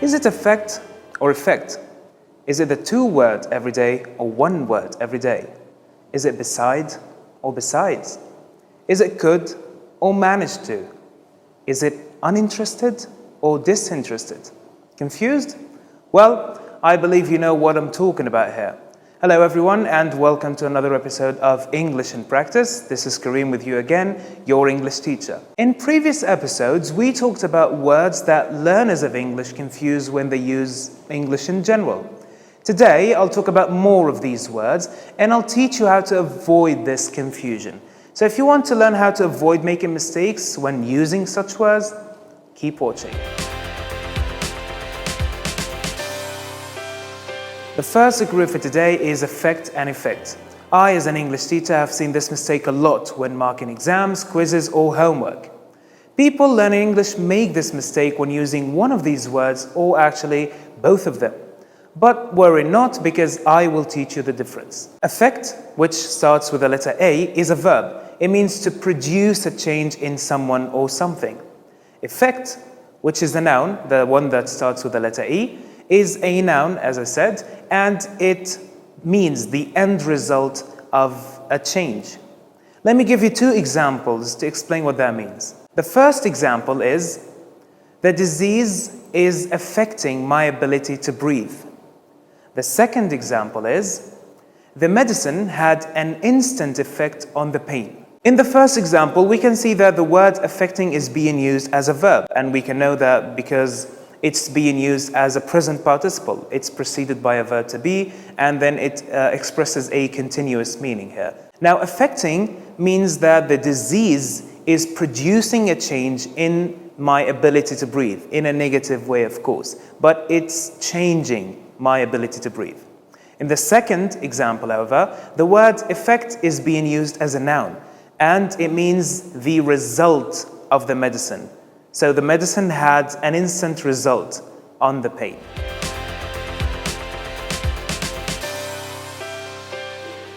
Is it affect or effect? Is it the two word every day or one word every day? Is it beside or besides? Is it could or managed to? Is it uninterested or disinterested? Confused? Well, I believe you know what I'm talking about here. Hello everyone and welcome to another episode of English in Practice. This is Kareem with you again, your English teacher. In previous episodes, we talked about words that learners of English confuse when they use English in general. Today, I'll talk about more of these words and I'll teach you how to avoid this confusion. So if you want to learn how to avoid making mistakes when using such words, keep watching. The first group for today is affect and effect. I, as an English teacher, have seen this mistake a lot when marking exams, quizzes, or homework. People learning English make this mistake when using one of these words or actually both of them. But worry not, because I will teach you the difference. Affect, which starts with the letter A, is a verb. It means to produce a change in someone or something. Effect, which is a noun, the one that starts with the letter E, is a noun, as I said, and it means the end result of a change. Let me give you two examples to explain what that means. The first example is, the disease is affecting my ability to breathe. The second example is, the medicine had an instant effect on the pain. In the first example, we can see that the word affecting is being used as a verb, and we can know that because it's being used as a present participle. It's preceded by a verb to be, and then it expresses a continuous meaning here. Now, affecting means that the disease is producing a change in my ability to breathe, in a negative way, of course, but it's changing my ability to breathe. In the second example, however, the word effect is being used as a noun, and it means the result of the medicine. So the medicine had an instant result on the pain.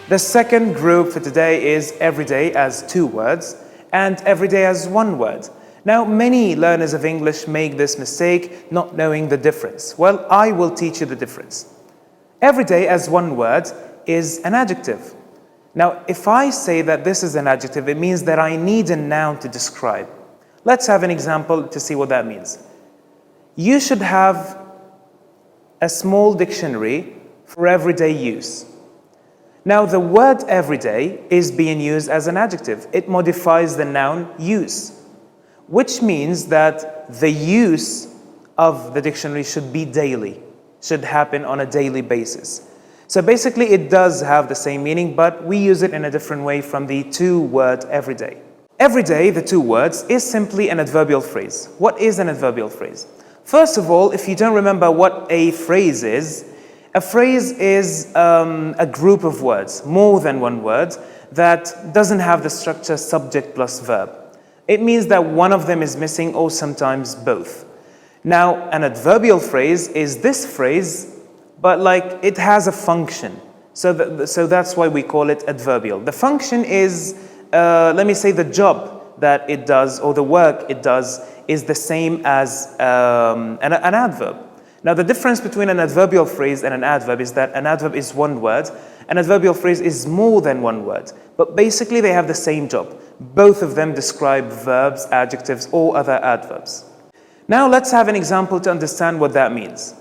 The second group for today is everyday as two words and everyday as one word. Now, many learners of English make this mistake, not knowing the difference. Well, I will teach you the difference. Everyday as one word is an adjective. Now, if I say that this is an adjective, it means that I need a noun to describe. Let's have an example to see what that means. You should have a small dictionary for everyday use. Now, the word everyday is being used as an adjective. It modifies the noun use, which means that the use of the dictionary should be daily, should happen on a daily basis. So basically, it does have the same meaning, but we use it in a different way from the two-word everyday. Everyday, the two words, is simply an adverbial phrase. What is an adverbial phrase? First of all, if you don't remember what a phrase is a group of words, more than one word, that doesn't have the structure subject plus verb. It means that one of them is missing or sometimes both. Now, an adverbial phrase is this phrase, but like it has a function. So that's why we call it adverbial. The function is, let me say, the job that it does or the work it does is the same as an adverb. Now, the difference between an adverbial phrase and an adverb is that an adverb is one word, an adverbial phrase is more than one word, but basically they have the same job. Both of them describe verbs, adjectives, or other adverbs. Now, let's have an example to understand what that means.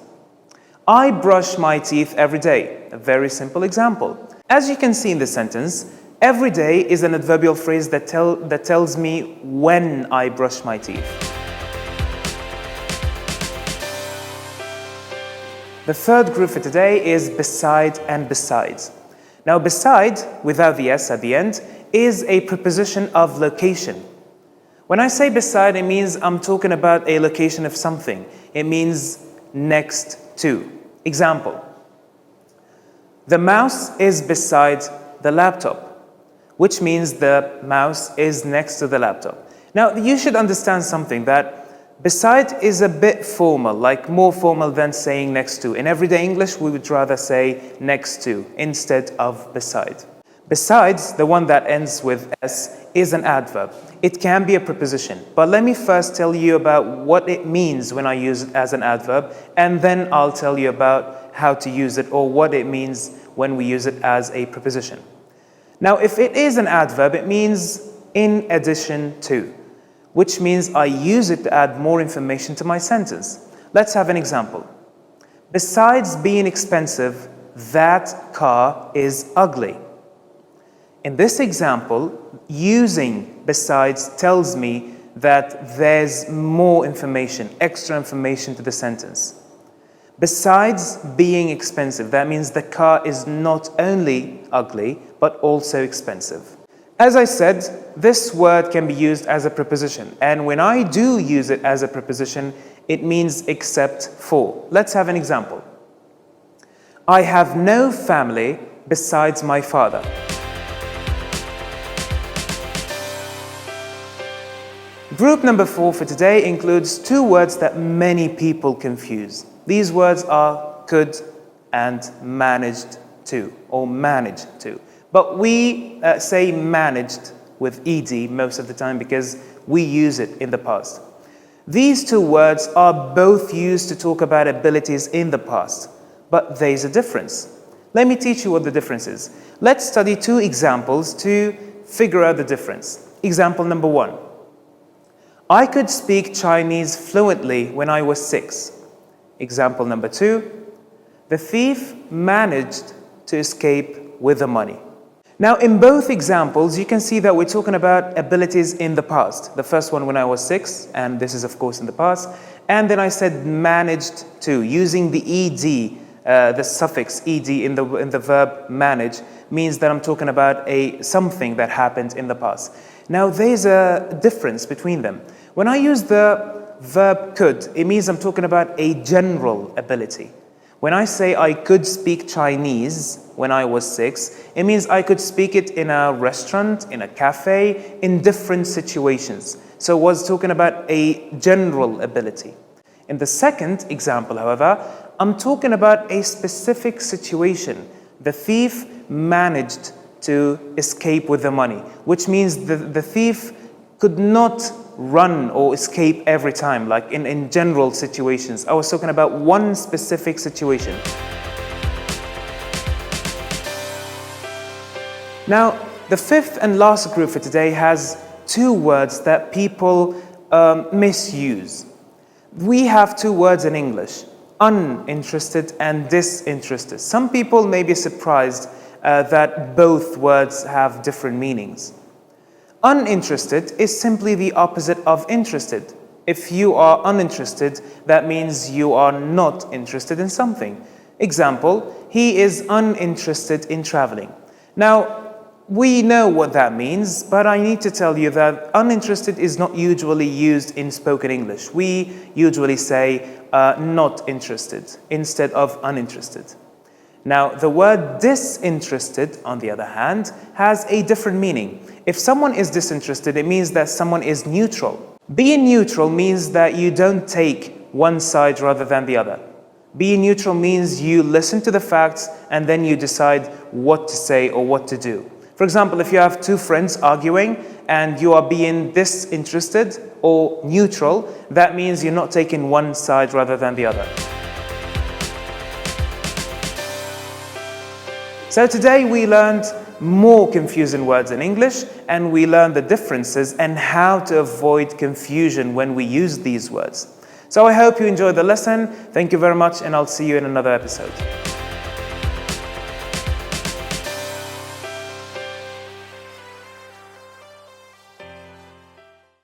I brush my teeth every day. A very simple example. As you can see in this sentence, every day is an adverbial phrase that tells me when I brush my teeth. The third group for today is beside and besides. Now, beside, without the S at the end, is a preposition of location. When I say beside, it means I'm talking about a location of something. It means next to. Example, the mouse is beside the laptop, which means the mouse is next to the laptop. Now, you should understand something, that beside is a bit formal, like more formal than saying next to. In everyday English, we would rather say next to instead of beside. Besides, the one that ends with S is an adverb. It can be a preposition, but let me first tell you about what it means when I use it as an adverb, and then I'll tell you about how to use it or what it means when we use it as a preposition. Now, if it is an adverb, it means in addition to, which means I use it to add more information to my sentence. Let's have an example. Besides being expensive, that car is ugly. In this example, using besides tells me that there's more information, extra information to the sentence. Besides being expensive, that means the car is not only ugly, but also expensive. As I said, this word can be used as a preposition, and when I do use it as a preposition, it means except for. Let's have an example. I have no family besides my father. Group number 4 for today includes two words that many people confuse. These words are could and managed to, or managed to. But we say managed with ed most of the time because we use it in the past. These two words are both used to talk about abilities in the past, but there's a difference. Let me teach you what the difference is. Let's study two examples to figure out the difference. Example number 1. I could speak Chinese fluently when I was 6. Example number 2. The thief managed to escape with the money. Now, in both examples, you can see that we're talking about abilities in the past. The first one when I was 6, and this is, of course, in the past. And then I said managed to, using the ed, the suffix ed in the verb manage, means that I'm talking about something that happened in the past. Now, there's a difference between them. When I use the verb could, it means I'm talking about a general ability. When I say I could speak Chinese when I was 6, it means I could speak it in a restaurant, in a cafe, in different situations. So it was talking about a general ability. In the second example, however, I'm talking about a specific situation. The thief managed to escape with the money, which means the thief could not run or escape every time, like in general situations. I was talking about one specific situation. Now, the fifth and last group for today has two words that people misuse. We have two words in English, uninterested and disinterested. Some people may be surprised that both words have different meanings. Uninterested is simply the opposite of interested. If you are uninterested, that means you are not interested in something. Example, he is uninterested in traveling. Now, we know what that means, but I need to tell you that uninterested is not usually used in spoken English. We usually say not interested instead of uninterested. Now, the word disinterested, on the other hand, has a different meaning. If someone is disinterested, it means that someone is neutral. Being neutral means that you don't take one side rather than the other. Being neutral means you listen to the facts and then you decide what to say or what to do. For example, if you have two friends arguing and you are being disinterested or neutral, that means you're not taking one side rather than the other. So today we learned more confusing words in English, and we learned the differences and how to avoid confusion when we use these words. So I hope you enjoyed the lesson. Thank you very much, and I'll see you in another episode.